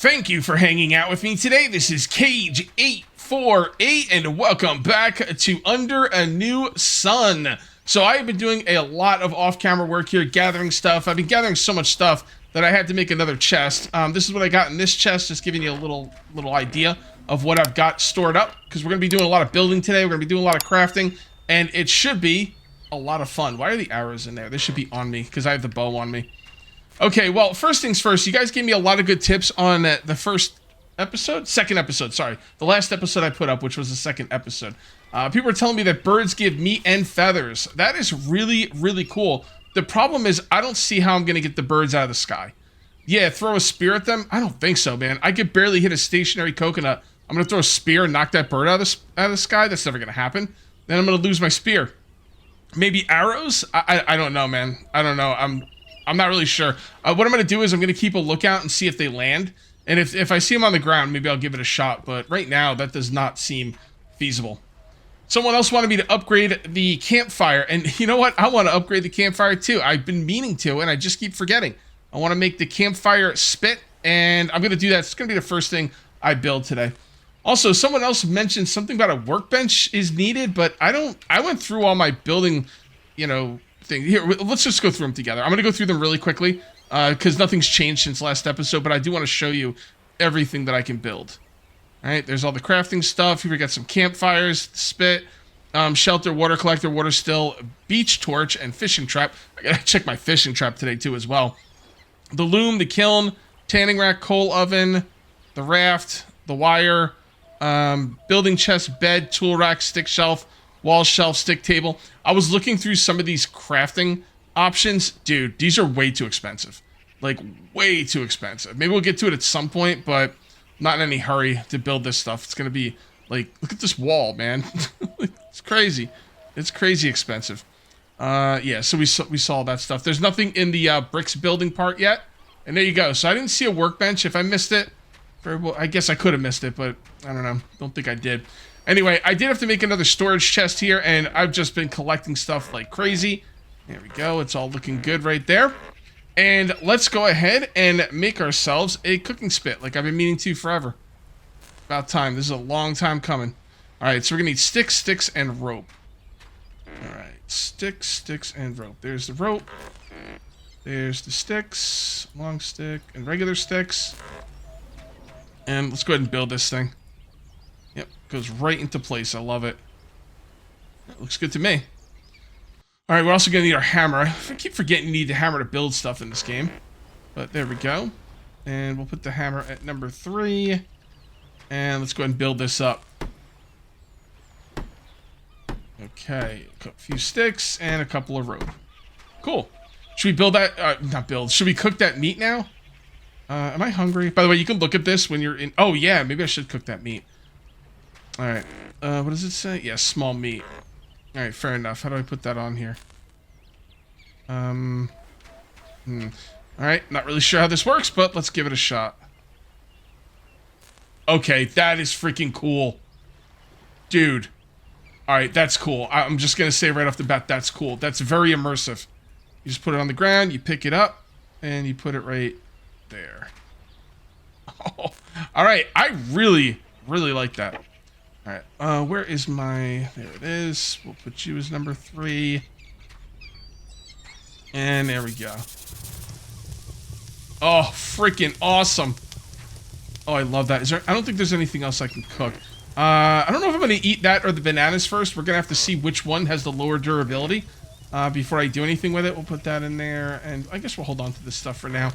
Thank you for hanging out with me today. This is Cage848 and welcome back to Under a New Sun. So I have been doing a lot of off-camera work here, gathering stuff. I've been gathering so much stuff that I had to make another chest. This is what I got in this chest, just giving you a little idea of what I've got stored up, because we're going to be doing a lot of building today. We're going to be doing a lot of crafting, and it should be a lot of fun. Why are the arrows in there? They should be on me, because I have the bow on me. Okay, well, first things first, you guys gave me a lot of good tips on the second episode, sorry. The last episode I put up, which was the second episode. People were telling me that birds give meat and feathers. That is really, really cool. The problem is, I don't see how I'm going to get the birds out of the sky. Yeah, throw a spear at them? I don't think so, man. I could barely hit a stationary coconut. I'm going to throw a spear and knock that bird out of the sky? That's never going to happen. Then I'm going to lose my spear. Maybe arrows? I don't know, man. I don't know. I'm not really sure. What I'm going to do is I'm going to keep a lookout and see if they land. And if I see them on the ground, maybe I'll give it a shot. But right now, that does not seem feasible. Someone else wanted me to upgrade the campfire. And you know what? I want to upgrade the campfire too. I've been meaning to, and I just keep forgetting. I want to make the campfire spit. And I'm going to do that. It's going to be the first thing I build today. Also, someone else mentioned something about a workbench is needed. But I went through all my building, thing. Here, let's just go through them together. I'm going to go through them really quickly because nothing's changed since last episode, but I do want to show you everything that I can build. All right, there's all the crafting stuff. Here we got some campfires, spit, shelter, water collector, water still, beach torch, and fishing trap. I got to check my fishing trap today too as well. The loom, the kiln, tanning rack, coal oven, the raft, the wire, building chest, bed, tool rack, stick shelf, wall shelf, stick table. I was looking through some of these crafting options. Dude, these are way too expensive. Like, way too expensive. Maybe we'll get to it at some point, but not in any hurry to build this stuff. It's going to be, like, look at this wall, man. It's crazy. It's crazy expensive. Yeah, so we saw that stuff. There's nothing in the bricks building part yet. And there you go. So I didn't see a workbench. If I missed it, very well, I guess I could have missed it, but I don't know. Don't think I did. Anyway, I did have to make another storage chest here, and I've just been collecting stuff like crazy. There we go. It's all looking good right there. And let's go ahead and make ourselves a cooking spit, like I've been meaning to forever. About time. This is a long time coming. All right, so we're going to need sticks, and rope. All right, sticks, and rope. There's the rope. There's the sticks, long stick, and regular sticks. And let's go ahead and build this thing. Yep, goes right into place. I love it. It looks good to me. All right, we're also going to need our hammer. I keep forgetting you need the hammer to build stuff in this game. But there we go. And we'll put the hammer at number 3. And let's go ahead and build this up. Okay, a few sticks and a couple of rope. Cool. Should we build that? Not build. Should we cook that meat now? Am I hungry? By the way, you can look at this when you're in... Oh, yeah, maybe I should cook that meat. All right. What does it say? Yeah, small meat. All right, fair enough. How do I put that on here? All right, not really sure how this works, but let's give it a shot. Okay, that is freaking cool. Dude. All right, that's cool. I'm just going to say right off the bat, that's cool. That's very immersive. You just put it on the ground, you pick it up, and you put it right there. Oh, all right, I really, really like that. All right, where is my... There it is. We'll put you as number 3. And there we go. Oh, freaking awesome. Oh, I love that. I don't think there's anything else I can cook. I don't know if I'm going to eat that or the bananas first. We're going to have to see which one has the lower durability before I do anything with it. We'll put that in there. And I guess we'll hold on to this stuff for now.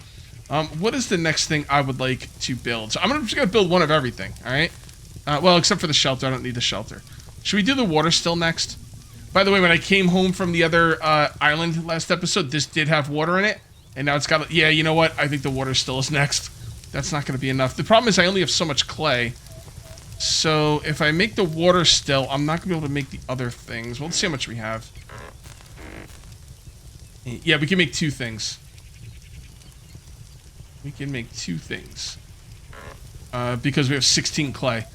What is the next thing I would like to build? So I'm just going to build one of everything, all right? Well, except for the shelter. I don't need the shelter. Should we do the water still next? By the way, when I came home from the other island last episode, this did have water in it. And now it's got... Yeah, you know what? I think the water still is next. That's not going to be enough. The problem is I only have so much clay. So if I make the water still, I'm not going to be able to make the other things. Well, let's see how much we have. Yeah, we can make 2 things. We can make 2 things. Because we have 16 clay.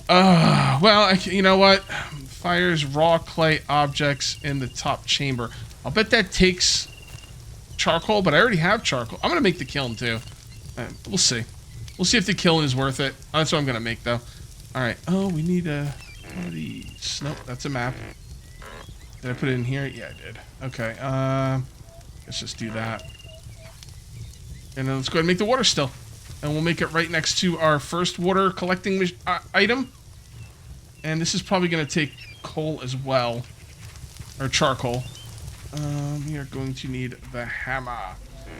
Well, you know what? Fires raw clay objects in the top chamber. I'll bet that takes charcoal, but I already have charcoal. I'm going to make the kiln too. We'll see. We'll see if the kiln is worth it. Oh, that's what I'm gonna make though. All right. Oh, we need one of these. Nope, that's a map. Did I put it in here? Yeah, I did. Okay. Let's just do that. And then let's go ahead and make the water still. And we'll make it right next to our first water collecting item. And this is probably going to take coal as well. Or charcoal. We are going to need the hammer. I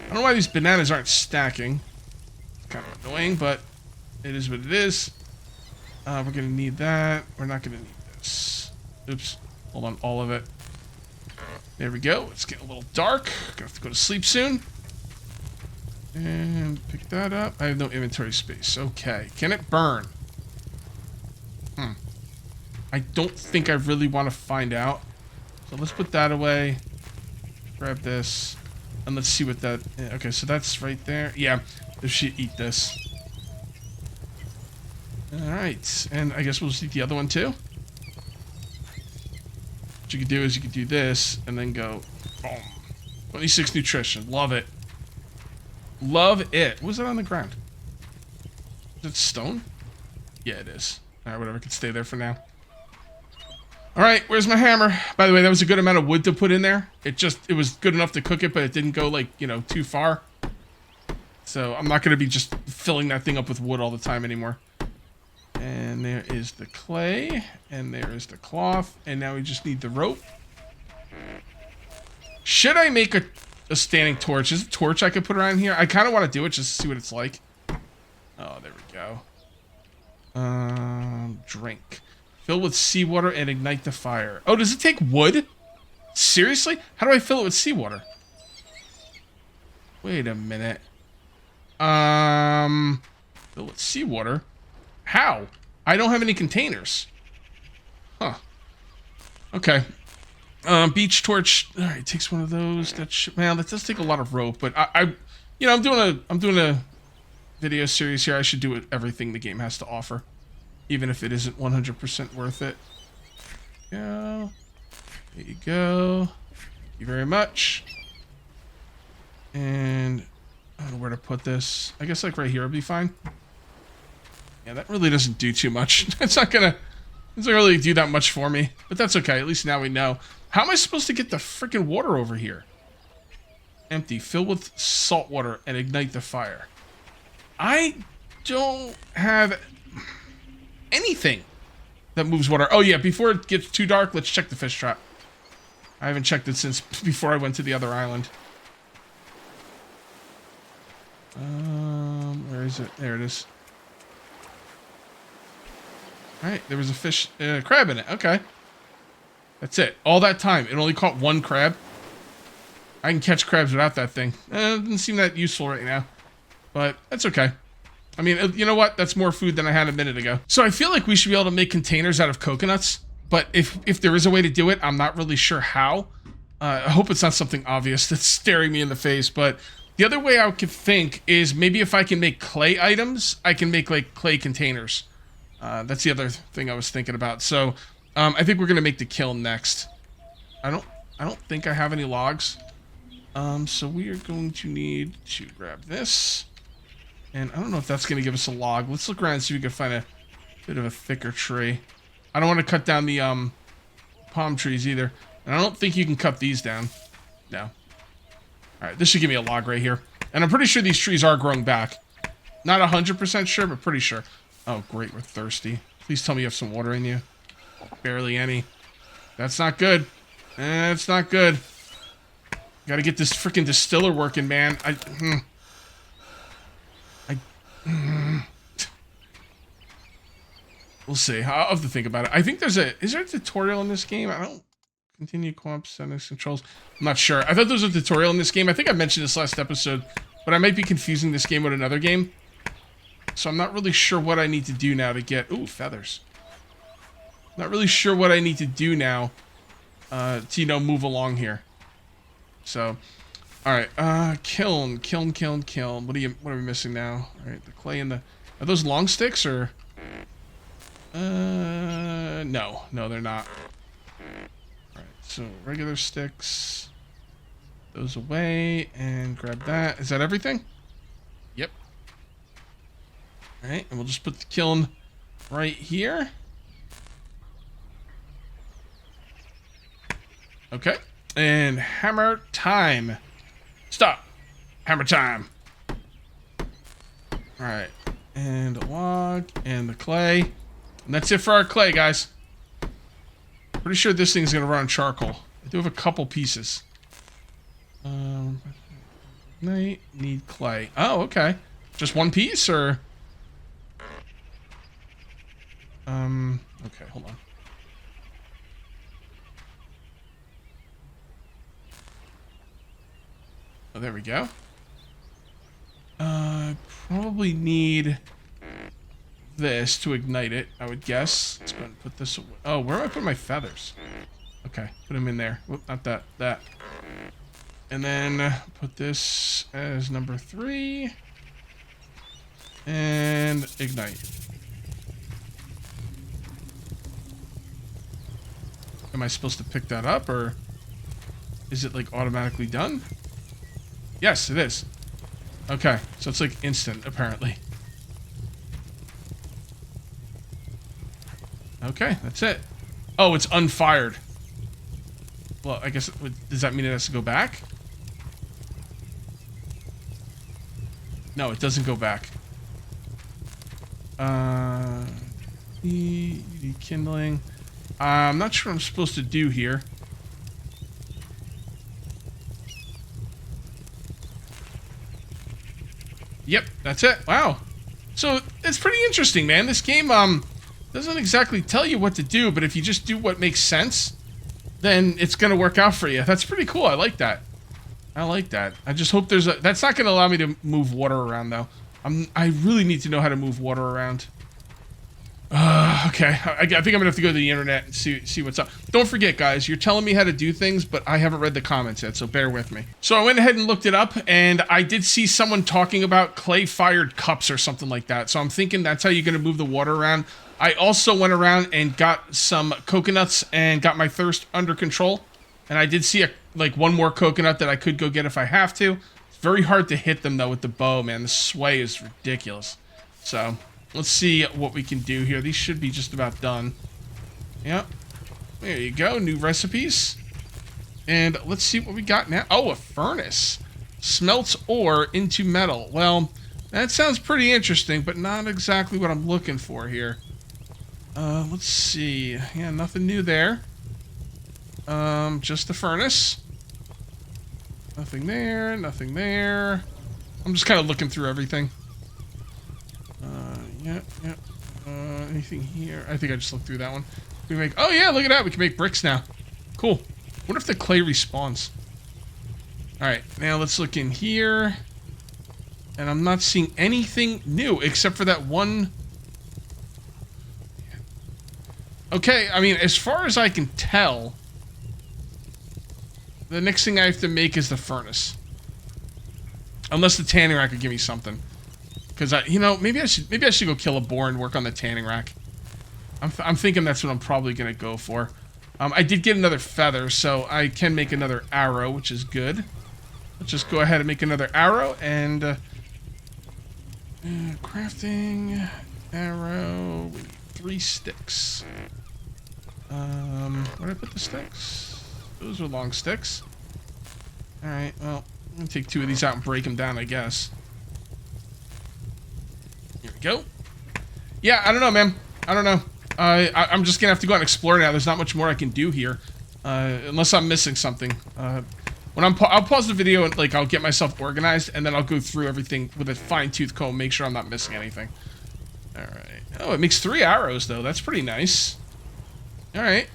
don't know why these bananas aren't stacking. It's kind of annoying, but it is what it is. We're going to need that. We're not going to need this. Oops. Hold on, all of it. There we go. It's getting a little dark. Gonna have to go to sleep soon. And pick that up. I have no inventory space. Okay. Can it burn? I don't think I really want to find out. So let's put that away. Grab this. And let's see what that... Okay, so that's right there. Yeah, this should eat this. Alright. And I guess we'll just eat the other one too. What you could do is you could do this and then go... Boom. 26 nutrition. Love it. Love it. What was that on the ground? Is it stone? Yeah, it is. Alright, whatever. Can stay there for now. Alright, where's my hammer? By the way, that was a good amount of wood to put in there. It was good enough to cook it, but it didn't go, like, you know, too far. So I'm not going to be just filling that thing up with wood all the time anymore. And there is the clay. And there is the cloth. And now we just need the rope. Should I make a standing torch? Is a torch I could put around here? I kind of want to do it just to see what it's like. Oh, there we go. Drink. Fill with seawater and ignite the fire. Oh, does it take wood? Seriously? How do I fill it with seawater? Wait a minute. Fill with seawater? How? I don't have any containers. Huh. Okay. Beach torch. All right, takes one of those. Man, that does take a lot of rope, but you know, I'm doing a video series here. I should do everything the game has to offer, even if it isn't 100% worth it. Go. There you go. Thank you very much. And I don't know where to put this. I guess like right here would be fine. Yeah, that really doesn't do too much. It's not really do that much for me, but that's okay. At least now we know. How am I supposed to get the freaking water over here? Empty. Fill with salt water and ignite the fire. I don't have anything that moves water. Oh yeah, before it gets too dark, let's check the fish trap. I haven't checked it since before I went to the other island. Where is it? There it is. Alright, there was a fish, crab in it. Okay. That's it. All that time. It only caught one crab. I can catch crabs without that thing. It doesn't seem that useful right now. But that's okay. I mean, you know what? That's more food than I had a minute ago. So I feel like we should be able to make containers out of coconuts. But if there is a way to do it, I'm not really sure how. I hope it's not something obvious that's staring me in the face. But the other way I could think is maybe if I can make clay items, I can make like clay containers. That's the other thing I was thinking about. So I think we're gonna make the kiln next. I don't think I have any logs. So we are going to need to grab this. And I don't know if that's gonna give us a log. Let's look around and see if we can find a bit of a thicker tree. I don't want to cut down the palm trees either. And I don't think you can cut these down. No. Alright, this should give me a log right here. And I'm pretty sure these trees are growing back. Not 100% sure, but pretty sure. Oh, great, we're thirsty. Please tell me you have some water in you. Barely any. That's not good. That's not good. Gotta get this freaking distiller working, man. We'll see. I'll have to think about it. I think is there a tutorial in this game? I don't... Continue co-op settings controls. I'm not sure. I thought there was a tutorial in this game. I think I mentioned this last episode, but I might be confusing this game with another game. So I'm not really sure what I need to do now to get... Ooh, feathers. Not really sure what I need to do now to, you know, move along here. So, alright. Kiln. What are we missing now? Alright, the clay and the... Are those long sticks, or... No. No, they're not. Alright, so regular sticks. Those away, and grab that. Is that everything? Yep. All right, and we'll just put the kiln right here. Okay, and hammer time. Stop. Hammer time. All right, and a log and the clay. And that's it for our clay, guys. Pretty sure this thing's gonna run on charcoal. I do have a couple pieces. Need clay. Oh, okay. Just one piece, or? Okay, hold on. Oh, there we go. Probably need this to ignite it, I would guess. Let's go ahead and put this away. Oh, where do I put my feathers? Okay, put them in there. Whoop, not that, that. And then put this as number 3. And ignite. Am I supposed to pick that up, or is it like automatically done? Yes, it is. Okay, so it's like instant, apparently. Okay, that's it. Oh, it's unfired. Well, I guess, does that mean it has to go back? No, it doesn't go back. Kindling. I'm not sure what I'm supposed to do here. Yep, that's it. Wow. So, it's pretty interesting, man. This game, doesn't exactly tell you what to do, but if you just do what makes sense, then it's gonna work out for you. That's pretty cool. I like that. I like that. I just hope there's a... That's not gonna allow me to move water around, though. I really need to know how to move water around. Okay. I think I'm gonna have to go to the internet and see what's up. Don't forget, guys, you're telling me how to do things, but I haven't read the comments yet, so bear with me. So I went ahead and looked it up, and I did see someone talking about clay-fired cups or something like that. So I'm thinking that's how you're gonna move the water around. I also went around and got some coconuts and got my thirst under control. And I did see like one more coconut that I could go get if I have to. It's very hard to hit them, though, with the bow, man. The sway is ridiculous. So... let's see what we can do here. These should be just about done. Yep. There you go. New recipes. And let's see what we got now. Oh, a furnace. Smelts ore into metal. Well, that sounds pretty interesting, but not exactly what I'm looking for here. Let's see. Yeah, nothing new there. Just the furnace. Nothing there. Nothing there. I'm just kind of looking through everything. Yeah. Anything here? I think I just looked through that one. We make... oh, yeah, look at that. We can make bricks now. Cool. What if the clay respawns? Alright, now let's look in here. And I'm not seeing anything new except for that one... okay, I mean, as far as I can tell, the next thing I have to make is the furnace. Unless the tanning rack would give me something. Because you know, maybe I should go kill a boar and work on the tanning rack. I'm thinking that's what I'm probably gonna go for. I did get another feather, so I can make another arrow, which is good. Let's just go ahead and make another arrow and crafting arrow. We need 3 sticks. Where did I put the sticks? Those are long sticks. All right. Well, I'm gonna take 2 of these out and break them down, I guess. Here we go. Yeah, I don't know, man. I don't know. I'm just gonna have to go out and explore now. There's not much more I can do here, unless I'm missing something. I'll pause the video and like I'll get myself organized, and then I'll go through everything with a fine-tooth comb, make sure I'm not missing anything. All right. Oh, it makes 3 arrows though. That's pretty nice. All right.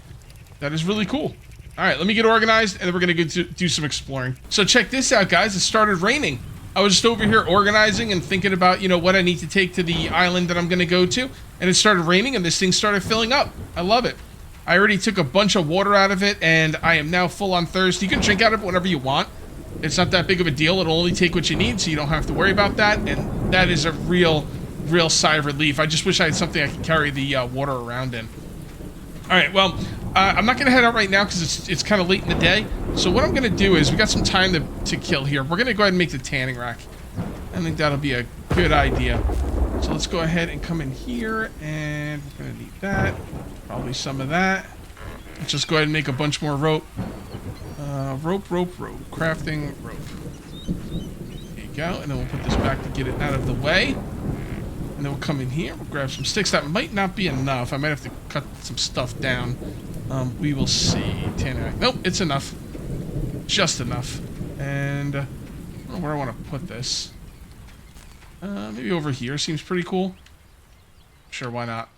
That is really cool. All right, let me get organized, and then we're gonna go do some exploring. So check this out, guys. It started raining. I was just over here organizing and thinking about, you know, what I need to take to the island that I'm going to go to. And it started raining and this thing started filling up. I love it. I already took a bunch of water out of it and I am now full on thirst. You can drink out of it whenever you want. It's not that big of a deal. It'll only take what you need, so you don't have to worry about that. And that is a real sigh of relief. I just wish I had something I could carry the water around in. All right, well, I'm not going to head out right now because it's kind of late in the day. So what I'm going to do is, we got some time to kill here. We're going to go ahead and make the tanning rack. I think that'll be a good idea. So let's go ahead and come in here, and we're gonna need that. Probably some of that. Let's just go ahead and make a bunch more rope. Rope. Crafting rope. There you go. And then we'll put this back to get it out of the way. And then we'll come in here. We'll grab some sticks. That might not be enough. I might have to cut some stuff down. We will see. Nope, it's enough. Just enough. And I don't know where I want to put this. Maybe over here seems pretty cool. Sure, why not?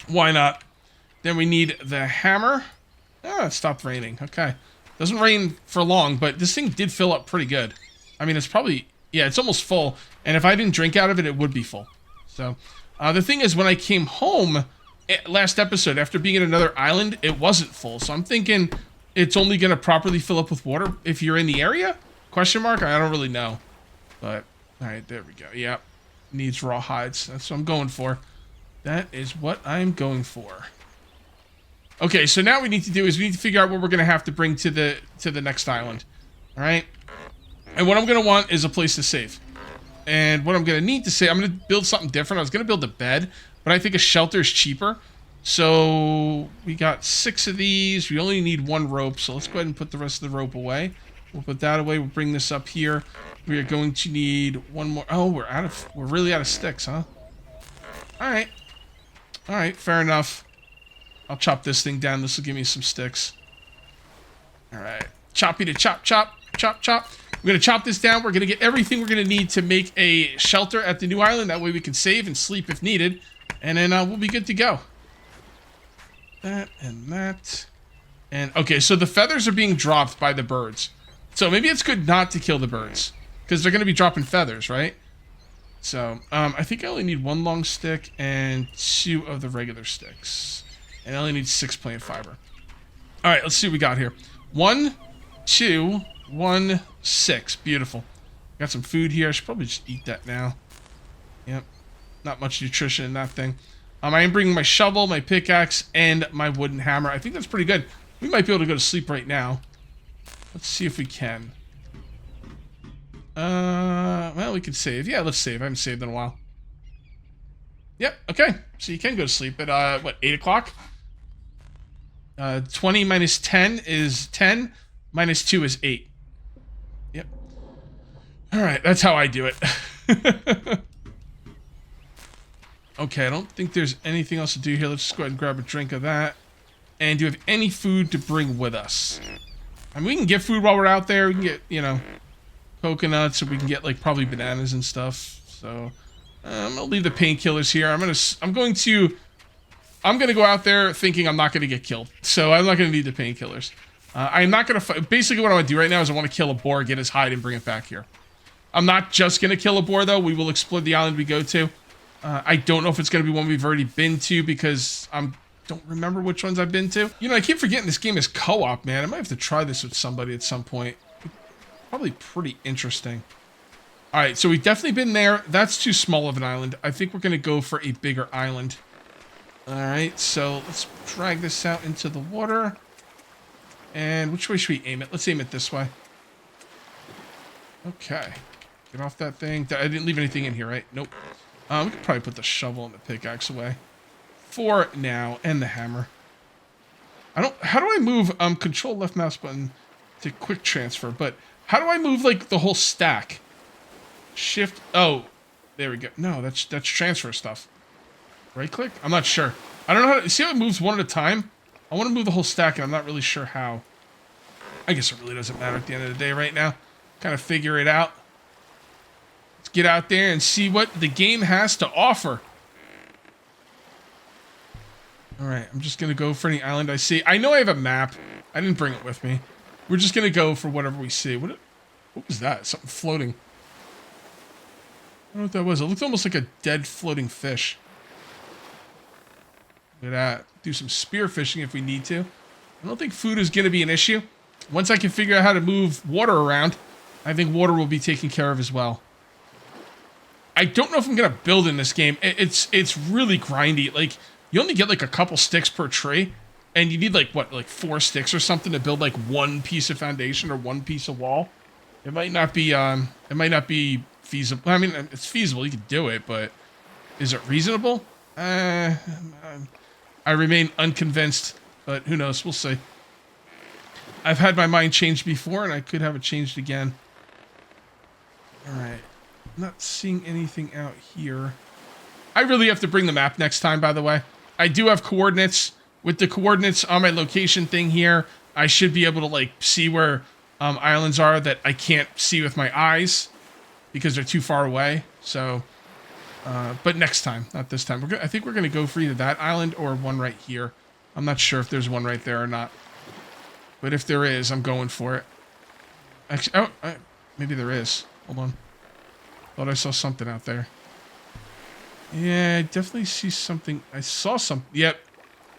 Why not? Then we need the hammer. Ah, it stopped raining. Okay. Doesn't rain for long, but this thing did fill up pretty good. I mean, it's probably... Yeah, it's almost full. And if I didn't drink out of it, it would be full. So, the thing is, when I came home last episode, after being at another island, it wasn't full. So I'm thinking it's only going to properly fill up with water if you're in the area? Question mark? I don't really know. But, alright, there we go. Yep. Needs raw hides. That's what I'm going for. That is what I'm going for. Okay, so now what we need to do is we need to figure out what we're going to have to bring to the next island. Alright? And what I'm going to want is a place to save. And what I'm going to need to save... I'm going to build something different. I was going to build a bed, but I think a shelter is cheaper. So, we got 6 of these. We only need 1 rope, so let's go ahead and put the rest of the rope away. We'll put that away. We'll bring this up here. We are going to need 1 more... Oh, we're really out of sticks, huh? Alright. Alright, fair enough. I'll chop this thing down. This will give me some sticks. Alright. Choppy to chop, chop, chop, chop. We're going to chop this down. We're going to get everything we're going to need to make a shelter at the new island. That way we can save and sleep if needed. And then we'll be good to go. That and that. And, okay, so the feathers are being dropped by the birds. So maybe it's good not to kill the birds. Because they're going to be dropping feathers, right? So, I think I only need 1 long stick and 2 of the regular sticks. And I only need 6 plant fiber. Alright, let's see what we got here. 1, 2, 1, 6. Beautiful. Got some food here. I should probably just eat that now. Yep. Not much nutrition in that thing. I am bringing my shovel, my pickaxe, and my wooden hammer. I think that's pretty good. We might be able to go to sleep right now. Let's see if we can. Well, we can save. Yeah, let's save. I haven't saved in a while. Yep, okay. So you can go to sleep at, what, 8 o'clock? 20 minus 10 is 10. Minus 2 is 8. Yep. Alright, that's how I do it. Okay, I don't think there's anything else to do here. Let's just go ahead and grab a drink of that. And do we have any food to bring with us? I mean, we can get food while we're out there. We can get, you know, coconuts, or we can get, like, probably bananas and stuff. So, I'm gonna leave the painkillers here. I'm gonna go out there thinking I'm not gonna get killed. So, I'm not gonna need the painkillers. I'm not gonna fight. Basically, what I want to do right now is I want to kill a boar, get his hide, and bring it back here. I'm not just gonna kill a boar, though. We will explore the island we go to. I don't know if it's gonna be one we've already been to, because I don't remember which ones I've been to. You know, I keep forgetting this game is co-op, man. I might have to try this with somebody at some point. Probably pretty interesting. Alright, so we've definitely been there. That's too small of an island. I think we're gonna go for a bigger island. Alright, so let's drag this out into the water. And which way should we aim it? Let's aim it this way. Okay. Get off that thing. I didn't leave anything in here, right? Nope. We could probably put the shovel and the pickaxe away. For now. And the hammer. How do I move, control left mouse button to quick transfer, but how do I move, like, the whole stack? Shift, oh, there we go. No, that's transfer stuff. Right click? I'm not sure. I don't know how to, see how it moves one at a time? I want to move the whole stack, and I'm not really sure how. I guess it really doesn't matter at the end of the day right now. Kind of figure it out. Let's get out there and see what the game has to offer. Alright, I'm just going to go for any island I see. I know I have a map. I didn't bring it with me. We're just going to go for whatever we see. What was that? Something floating. I don't know what that was. It looked almost like a dead floating fish. Look at that. Do some spear fishing if we need to. I don't think food is going to be an issue. Once I can figure out how to move water around, I think water will be taken care of as well. I don't know if I'm going to build in this game. It's really grindy. Like, you only get like a couple sticks per tree. And you need like, what, like 4 sticks or something to build like 1 piece of foundation or 1 piece of wall. It might not be feasible. I mean, it's feasible. You could do it, but Is it reasonable? I remain unconvinced, but who knows? We'll see. I've had my mind changed before, and I could have it changed again. All right. Not seeing anything out here. I really have to bring the map next time, by the way. I do have coordinates. With the coordinates on my location thing here, I should be able to, like, see where islands are that I can't see with my eyes because they're too far away. So, but next time, not this time. I think we're going to go for either that island or one right here. I'm not sure if there's one right there or not. But if there is, I'm going for it. Actually, maybe there is. Hold on. Thought I saw something out there. Yeah, I definitely see something. I saw something. Yep.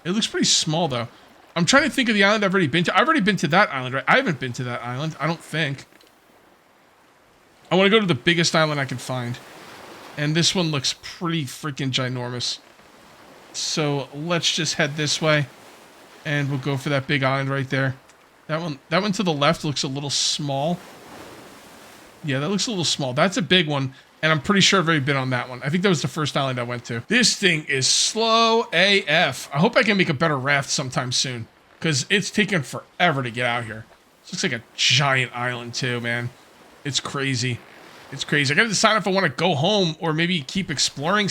It looks pretty small, though. I'm trying to think of the island I've already been to. I've already been to that island, right? I haven't been to that island. I don't think. I want to go to the biggest island I can find. And this one looks pretty freaking ginormous. So let's just head this way. And we'll go for that big island right there. That one to the left looks a little small. Yeah, that looks a little small. That's a big one. And I'm pretty sure I've already been on that one. I think that was the first island I went to. This thing is slow AF. I hope I can make a better raft sometime soon. Because it's taken forever to get out here. This looks like a giant island too, man. It's crazy. It's crazy. I gotta decide if I want to go home or maybe keep exploring.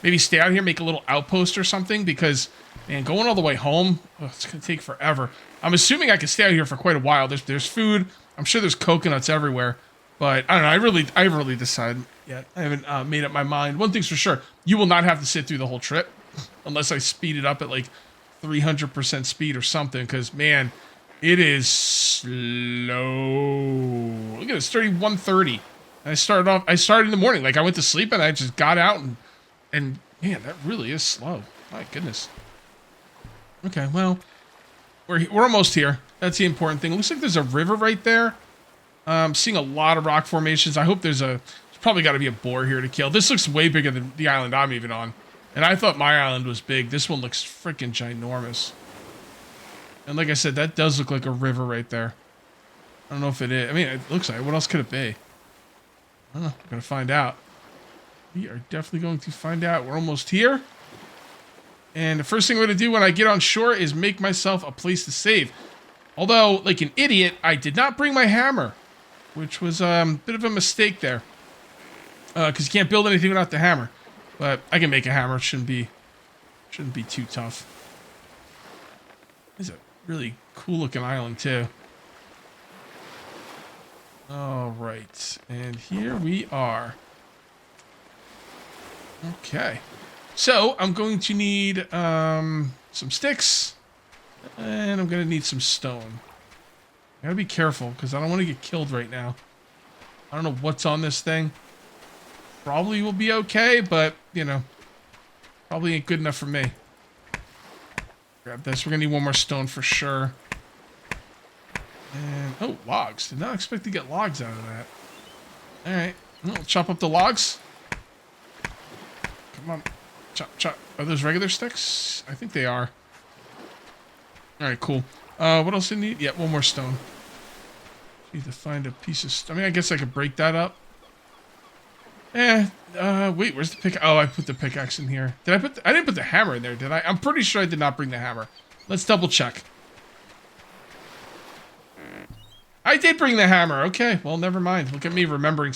Maybe stay out here, make a little outpost or something. Because, man, going all the way home, it's gonna take forever. I'm assuming I can stay out here for quite a while. There's food. I'm sure there's coconuts everywhere. But I don't know. I haven't really decided yet. I haven't made up my mind. One thing's for sure: you will not have to sit through the whole trip, unless I speed it up at like 300% speed or something. Because man, it is slow. Look at this, 31:30. I started in the morning. Like I went to sleep and I just got out and man, that really is slow. My goodness. Okay, well, we're almost here. That's the important thing. It looks like there's a river right there. I'm seeing a lot of rock formations. I hope there's probably got to be a boar here to kill. This looks way bigger than the island I'm even on. And I thought my island was big. This one looks freaking ginormous. And like I said, that does look like a river right there. I don't know if it is. I mean, it looks like it. What else could it be? I don't know. We're going to find out. We are definitely going to find out. We're almost here. And the first thing I'm going to do when I get on shore is make myself a place to save. Although, like an idiot, I did not bring my hammer. Which was a bit of a mistake there. Because you can't build anything without the hammer. But I can make a hammer. It shouldn't be too tough. This is a really cool looking island too. Alright. And here we are. Okay. So, I'm going to need some sticks. And I'm going to need some stone. I gotta be careful, because I don't want to get killed right now. I don't know what's on this thing. Probably will be okay, but, you know, probably ain't good enough for me. Grab this. We're gonna need one more stone for sure. And, oh, logs. Did not expect to get logs out of that. Alright. Well, chop up the logs. Come on. Chop, chop. Are those regular sticks? I think they are. Alright, cool. What else do I need? Yeah, one more stone. Need to find a piece of... I mean, I guess I could break that up. Wait, where's the pick? Oh, I put the pickaxe in here. Did I put I didn't put the hammer in there, did I? I'm pretty sure I did not bring the hammer. Let's double check. I did bring the hammer. Okay, well, never mind. Look at me remembering.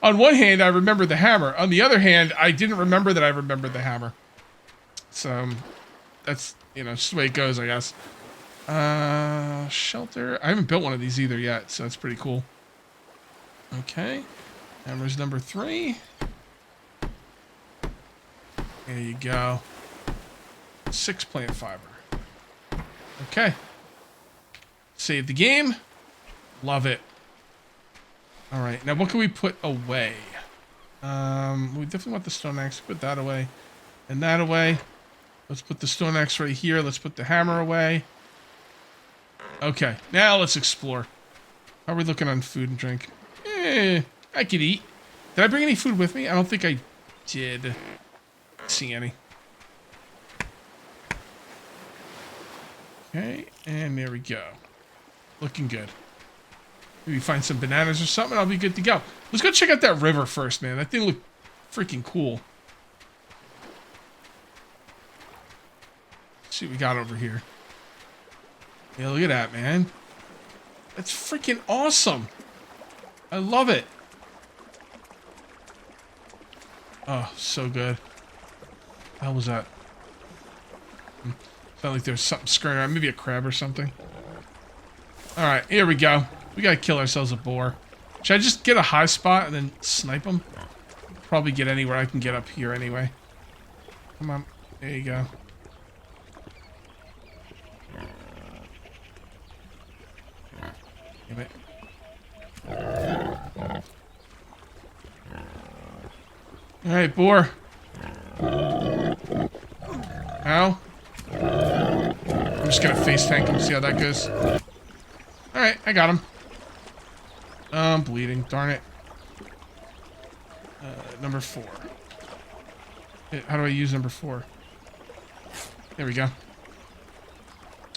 On one hand, I remember the hammer. On the other hand, I didn't remember that I remembered the hammer. So, that's, you know, just the way it goes, I guess. Shelter. I haven't built one of these either yet, so that's pretty cool. Okay. Hammer's number 3. There you go. 6 plant fiber. Okay. Save the game. Love it. Alright, now what can we put away? We definitely want the stone axe. Put that away. And that away. Let's put the stone axe right here. Let's put the hammer away. Okay, now let's explore. How are we looking on food and drink? I could eat. Did I bring any food with me? I don't think I did. See any. Okay, and there we go. Looking good. Maybe find some bananas or something. I'll be good to go. Let's go check out that river first, man. That thing looked freaking cool. see what we got over here. Yeah, look at that, man. That's freaking awesome. I love it. Oh, so good. What the hell was that? Sounded like there was something scurrying around. Maybe a crab or something. Alright, here we go. We gotta kill ourselves a boar. Should I just get a high spot and then snipe them? Probably get anywhere I can get up here anyway. Come on. There you go. Damn it. Alright, boar. Ow. I'm just gonna face tank him, see how that goes. Alright, I got him. I'm bleeding, darn it. Number 4. How do I use number 4? There we go.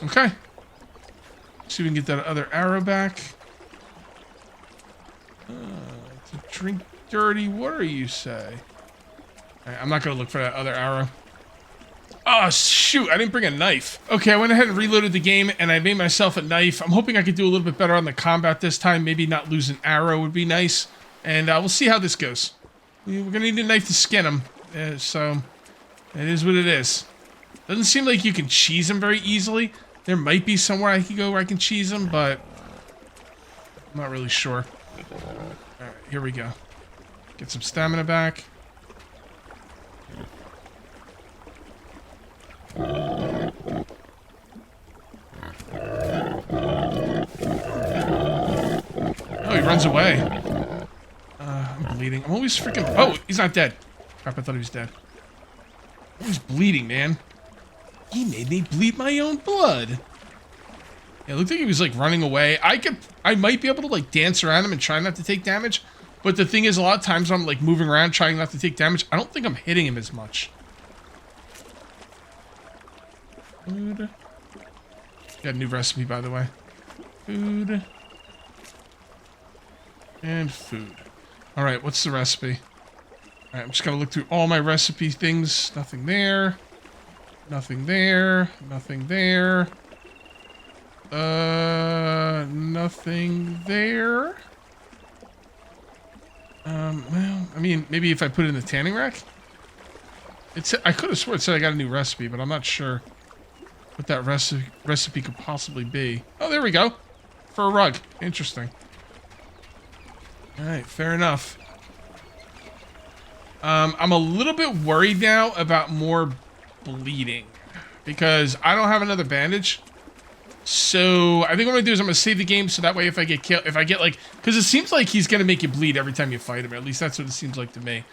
Okay. See if we can get that other arrow back. To drink dirty water, you say? Alright, I'm not gonna look for that other arrow. Oh, shoot, I didn't bring a knife. Okay, I went ahead and reloaded the game, and I made myself a knife. I'm hoping I could do a little bit better on the combat this time. Maybe not lose an arrow would be nice. And we'll see how this goes. We're gonna need a knife to skin him. So, it is what it is. Doesn't seem like you can cheese him very easily. There might be somewhere I can go where I can cheese him, but I'm not really sure. Alright, here we go. Get some stamina back. Oh, he runs away. I'm bleeding. I'm always freaking... Oh, he's not dead. Crap, I thought he was dead. I'm always bleeding, man. He made me bleed my own blood. Yeah, it looked like he was, like, running away. I might be able to, like, dance around him and try not to take damage. But the thing is, a lot of times I'm, like, moving around trying not to take damage. I don't think I'm hitting him as much. Food. Got a new recipe, by the way. Food. And food. Alright, what's the recipe? Alright, I'm just gonna look through all my recipe things. Nothing there. Nothing there. Nothing there. Nothing there. Well, I mean, maybe if I put it in the tanning rack? I could have sworn it said I got a new recipe, but I'm not sure what that recipe could possibly be. Oh, there we go. For a rug. Interesting. Alright, fair enough. I'm a little bit worried now about more bleeding. Because I don't have another bandage. So, I think what I'm going to do is I'm going to save the game so that way if I get killed, if I get like... Because it seems like he's going to make you bleed every time you fight him. At least that's what it seems like to me.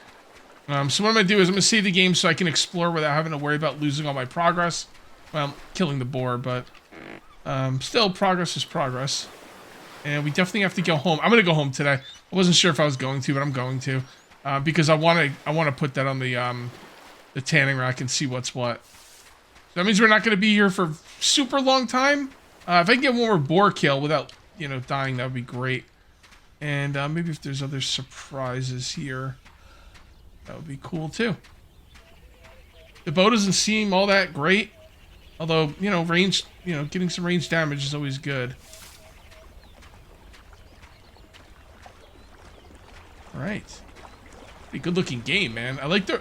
So what I'm going to do is I'm going to save the game so I can explore without having to worry about losing all my progress. Well, killing the boar, but... still, progress is progress. And we definitely have to go home. I'm going to go home today. I wasn't sure if I was going to, but I'm going to. Because I want to put that on the tanning rack and see what's what. That means we're not going to be here for super long time. If I can get one more boar kill without, you know, dying, that would be great. And maybe if there's other surprises here, that would be cool too. The bow doesn't seem all that great. Although, you know, getting some range damage is always good. Alright. Pretty good looking game, man. I like the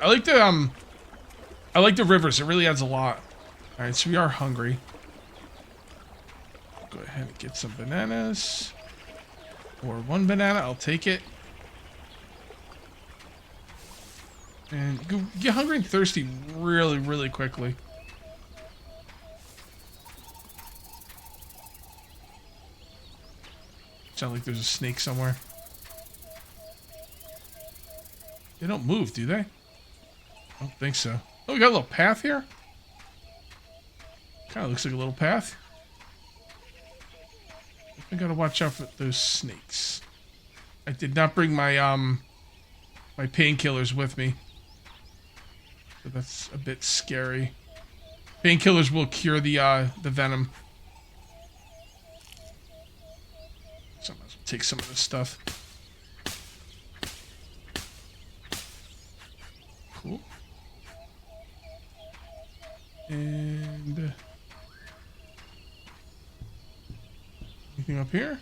rivers. It really adds a lot. Alright, so we are hungry. Go ahead and get some bananas. Or one banana, I'll take it. And go get hungry and thirsty really, really quickly. Sound like there's a snake somewhere. They don't move, do they? I don't think so. Oh, we got a little path here? Kind of looks like a little path. I gotta watch out for those snakes. I did not bring my my painkillers with me. So that's a bit scary. Painkillers will cure the venom. So I might as well take some of this stuff. Cool. And anything up here?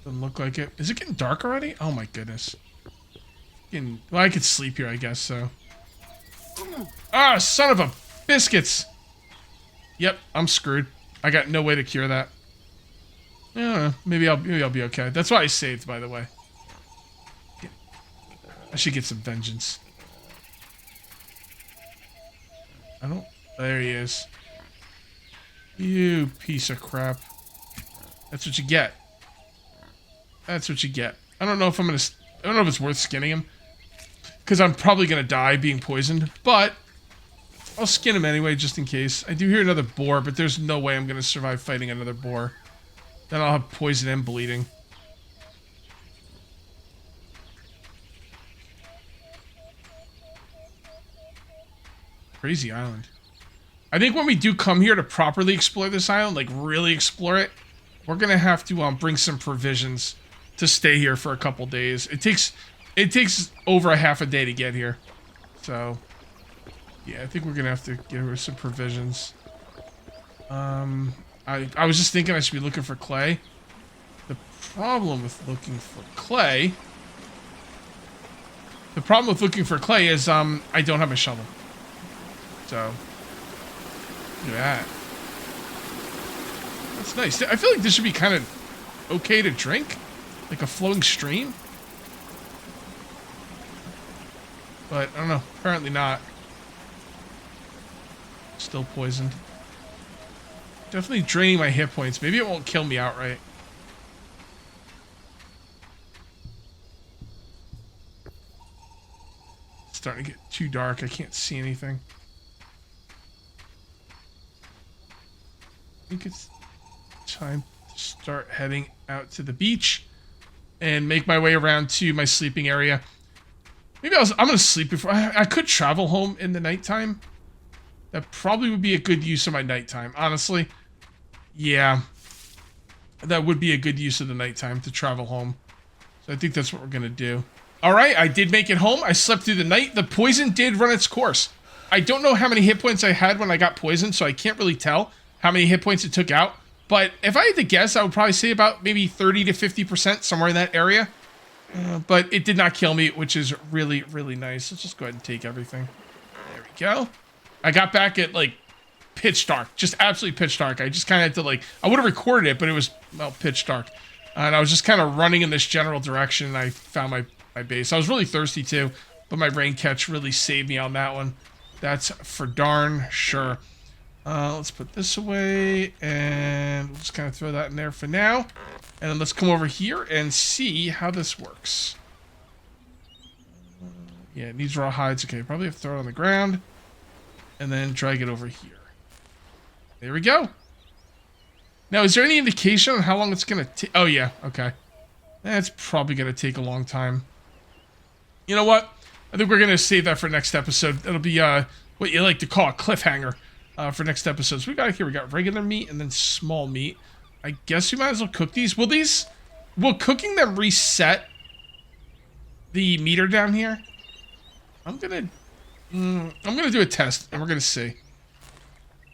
Doesn't look like it. Is it getting dark already? Oh my goodness. Well, I could sleep here, I guess, so. Ah, son of a biscuits! Yep, I'm screwed. I got no way to cure that. I don't know. Maybe I'll be okay. That's why I saved, by the way. I should get some vengeance. I don't... There he is. You piece of crap. That's what you get. That's what you get. I don't know if I'm gonna... I don't know if it's worth skinning him. Because I'm probably gonna die being poisoned. But I'll skin him anyway, just in case. I do hear another boar, but there's no way I'm gonna survive fighting another boar. Then I'll have poison and bleeding. Crazy island. I think when we do come here to properly explore this island, like really explore it, we're gonna have to bring some provisions to stay here for a couple days. It takes over a half a day to get here, so yeah, I think we're gonna have to get her some provisions. I was just thinking I should be looking for clay. The problem with looking for clay is I don't have my shovel. So look at that. That's nice. I feel like this should be kind of okay to drink, like a flowing stream. But I don't know. Apparently not. Still poisoned. Definitely draining my hit points. Maybe it won't kill me outright. It's starting to get too dark. I can't see anything. I think it's time to start heading out to the beach and make my way around to my sleeping area. Maybe I'm gonna sleep before I could travel home in the nighttime. That probably would be a good use of my nighttime, honestly. Yeah, that would be a good use of the nighttime to travel home. So I think that's what we're gonna do. All right, I did make it home. I slept through the night. The poison did run its course. I don't know how many hit points I had when I got poisoned, so I can't really tell how many hit points it took out. But if I had to guess, I would probably say about maybe 30 to 50%, somewhere in that area. But it did not kill me, which is really, really nice. Let's just go ahead and take everything. There we go. I got back at, like, pitch dark. Just absolutely pitch dark. I just kind of had to, like... I would have recorded it, but it was, well, pitch dark. And I was just kind of running in this general direction, and I found my base. I was really thirsty, too. But my rain catch really saved me on that one. That's for darn sure. Let's put this away, and we'll just kind of throw that in there for now. And then let's come over here and see how this works. Yeah, it needs raw hides. Okay, probably have to throw it on the ground. And then drag it over here. There we go. Now, is there any indication on how long it's going to take? Oh, yeah. Okay. That's probably going to take a long time. You know what? I think we're going to save that for next episode. It'll be what you like to call a cliffhanger for next episode. So we got regular meat and then small meat. I guess we might as well cook these. Will cooking them reset the meter down here? I'm gonna do a test, and we're gonna see.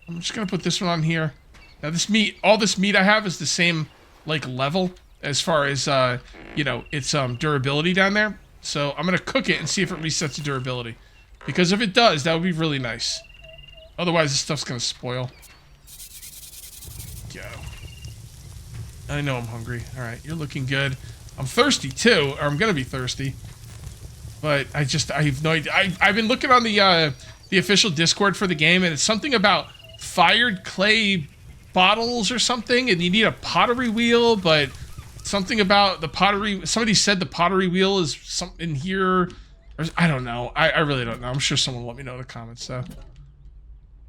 I'm just gonna put this one on here. Now this meat, all this meat I have is the same, like, level as far as, you know, its durability down there. So I'm gonna cook it and see if it resets the durability. Because if it does, that would be really nice. Otherwise, this stuff's gonna spoil. Go. I know I'm hungry. All right, you're looking good. I'm thirsty too, or I'm gonna be thirsty. But I have no idea. I've been looking on the official Discord for the game, and it's something about fired clay bottles or something, and you need a pottery wheel, but something about the pottery. Somebody said the pottery wheel is something here. Or, I don't know. I really don't know. I'm sure someone will let me know in the comments. So,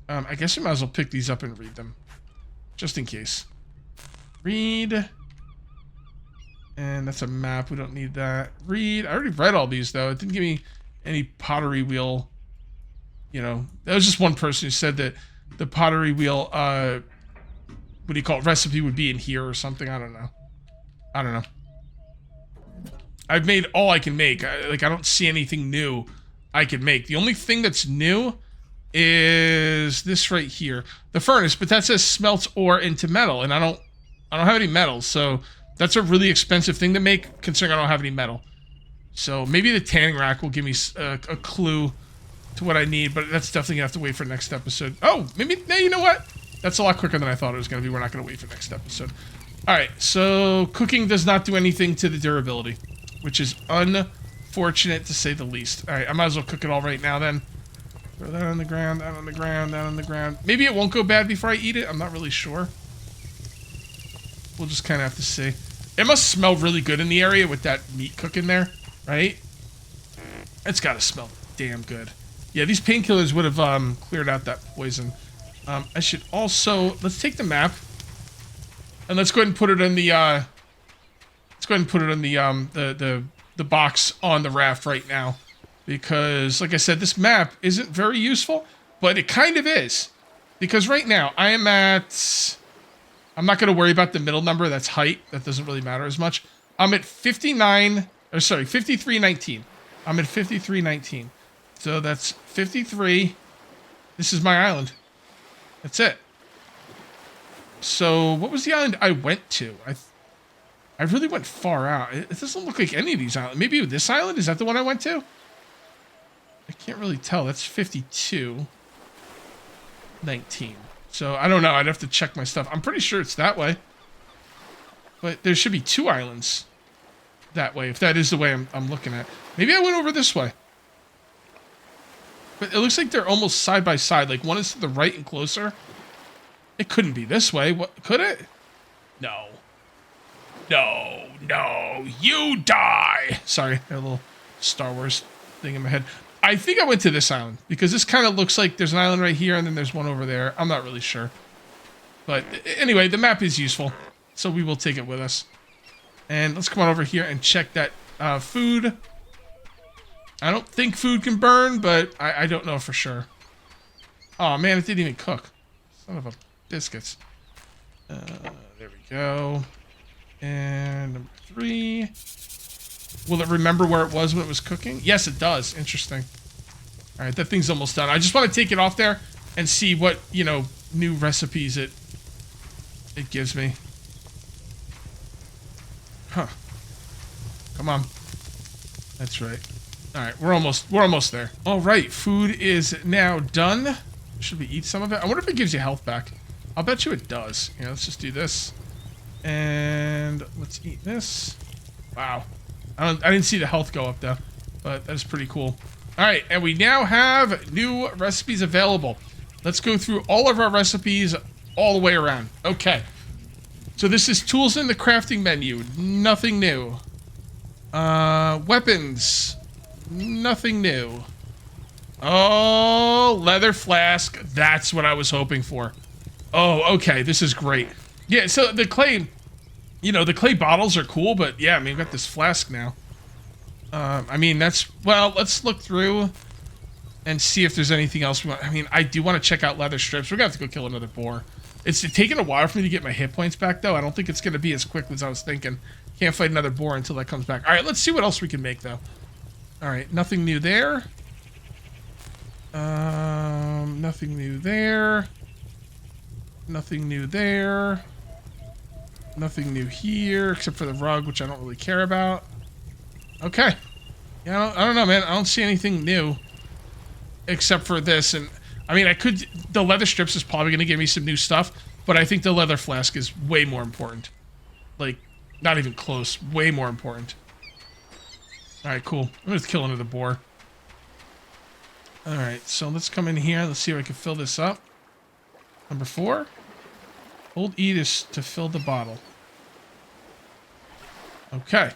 I guess we might as well pick these up and read them, just in case. Read. And that's a map. We don't need that. Read. I already read all these, though. It didn't give me any pottery wheel. You know, that was just one person who said that the pottery wheel, what do you call it, recipe would be in here or something. I don't know. I don't know. I've made all I can make. I don't see anything new I could make. The only thing that's new is this right here, the furnace, but that says smelts ore into metal, and I don't have any metals, so that's a really expensive thing to make, considering I don't have any metal. So maybe the tanning rack will give me a clue to what I need, but that's definitely gonna have to wait for next episode. Oh, maybe, you know what? That's a lot quicker than I thought it was gonna be. We're not gonna wait for next episode. All right, so cooking does not do anything to the durability, which is unfortunate to say the least. All right, I might as well cook it all right now then. Throw that on the ground, that on the ground, that on the ground. Maybe it won't go bad before I eat it. I'm not really sure. We'll just kind of have to see. It must smell really good in the area with that meat cooking there, right? It's got to smell damn good. Yeah, these painkillers would have cleared out that poison. I should also... Let's take the map. And let's go ahead and put it in the... let's go ahead and put it in the box on the raft right now. Because, like I said, this map isn't very useful, but it kind of is. Because right now, I am at... I'm not going to worry about the middle number. That's height. That doesn't really matter as much. I'm at 5319. I'm at 5319. So that's 53. This is my island. That's it. So, what was the island I went to? I really went far out. It doesn't look like any of these islands. Maybe this island? Is that the one I went to? I can't really tell. That's 5219. So, I don't know. I'd have to check my stuff. I'm pretty sure it's that way. But there should be two islands that way, if that is the way I'm looking at. Maybe I went over this way. But it looks like they're almost side by side. Like, one is to the right and closer. It couldn't be this way. What, could it? No. No. No. You die! Sorry, I had a little Star Wars thing in my head. I think I went to this island, because this kind of looks like there's an island right here, and then there's one over there. I'm not really sure. But anyway, the map is useful, so we will take it with us. And let's come on over here and check that food. I don't think food can burn, but I don't know for sure. Oh man, it didn't even cook. Son of a biscuits. There we go. And number 3. Will it remember where it was when it was cooking? Yes, it does. Interesting. All right, that thing's almost done. I just want to take it off there and see what, you know, new recipes it gives me. Huh. Come on. That's right. All right, we're almost there. All right, food is now done. Should we eat some of it? I wonder if it gives you health back. I'll bet you it does. Yeah, let's just do this. And let's eat this. Wow. I didn't see the health go up though, but that is pretty cool. All right, and we now have new recipes available. Let's go through all of our recipes all the way around. Okay. So this is tools in the crafting menu. Nothing new. Weapons. Nothing new. Oh, leather flask. That's what I was hoping for. Oh, okay. This is great. Yeah, so the clay, you know, the clay bottles are cool, but yeah, I mean, we've got this flask now. I mean, that's, well, let's look through and see if there's anything else we want. I mean, I do want to check out leather strips. We're going to have to go kill another boar. It's taken a while for me to get my hit points back, though. I don't think it's going to be as quick as I was thinking. Can't fight another boar until that comes back. All right, let's see what else we can make, though. All right, nothing new there. Nothing new there. Nothing new there. Nothing new here, except for the rug, which I don't really care about. Okay. Yeah, I don't know, man. I don't see anything new. Except for this, and... I mean, the leather strips is probably going to give me some new stuff, but I think the leather flask is way more important. Like, not even close. Way more important. Alright, cool. I'm going to kill another boar. Alright, so let's come in here. Let's see if I can fill this up. Number 4. Hold E to fill the bottle. Okay.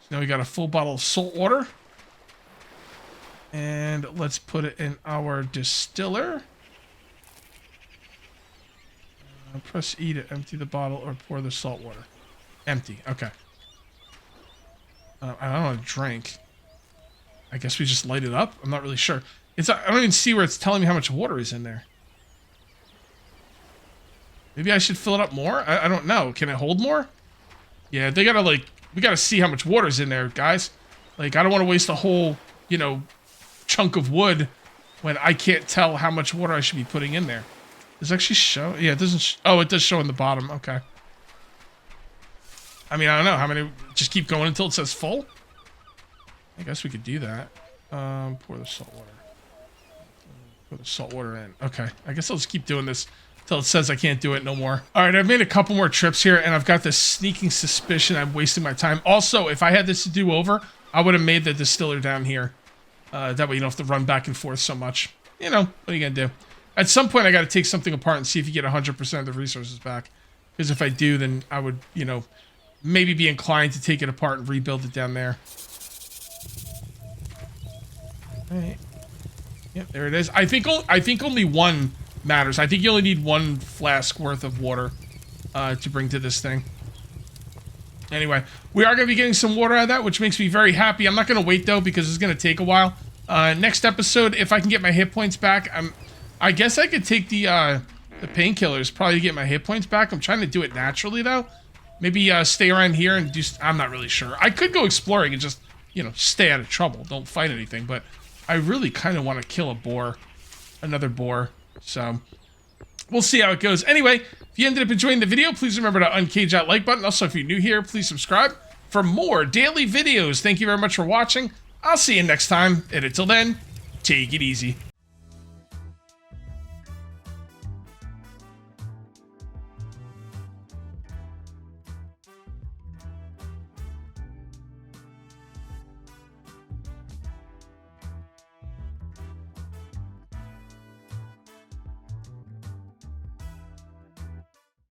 So now we got a full bottle of salt water. And let's put it in our distiller. Press E to empty the bottle or pour the salt water. Empty. Okay. I don't want to drink. I guess we just light it up? I'm not really sure. I don't even see where it's telling me how much water is in there. Maybe I should fill it up more? I don't know. Can it hold more? Yeah, they gotta, like... We gotta see how much water's in there, guys. Like, I don't want to waste a whole, you know... chunk of wood when I can't tell how much water I should be putting in there. Does it actually show? Yeah, it doesn't. Oh, it does show in the bottom. Okay. I mean, I don't know how many. Just keep going until it says full. I guess we could do that. Pour the salt water. Pour the salt water in. Okay. I guess I'll just keep doing this until it says I can't do it no more. All right, I've made a couple more trips here, and I've got this sneaking suspicion I'm wasting my time. Also, if I had this to do over, I would have made the distiller down here. That way you don't have to run back and forth so much. You know, what are you going to do? At some point, I got to take something apart and see if you get 100% of the resources back. Because if I do, then I would, you know, maybe be inclined to take it apart and rebuild it down there. All right. Yep, there it is. I think only one matters. I think you only need 1 flask worth of water to bring to this thing. Anyway, we are going to be getting some water out of that, which makes me very happy. I'm not going to wait, though, because it's going to take a while. Next episode, if I can get my hit points back, I guess I could take the painkillers probably to get my hit points back. I'm trying to do it naturally, though. Maybe stay around here and do... I'm not really sure. I could go exploring and just, you know, stay out of trouble. Don't fight anything, but I really kind of want to kill a boar. Another boar. So, we'll see how it goes. Anyway, if you ended up enjoying the video, please remember to uncage that like button. Also, if you're new here, please subscribe for more daily videos. Thank you very much for watching. I'll see you next time, and until then, take it easy.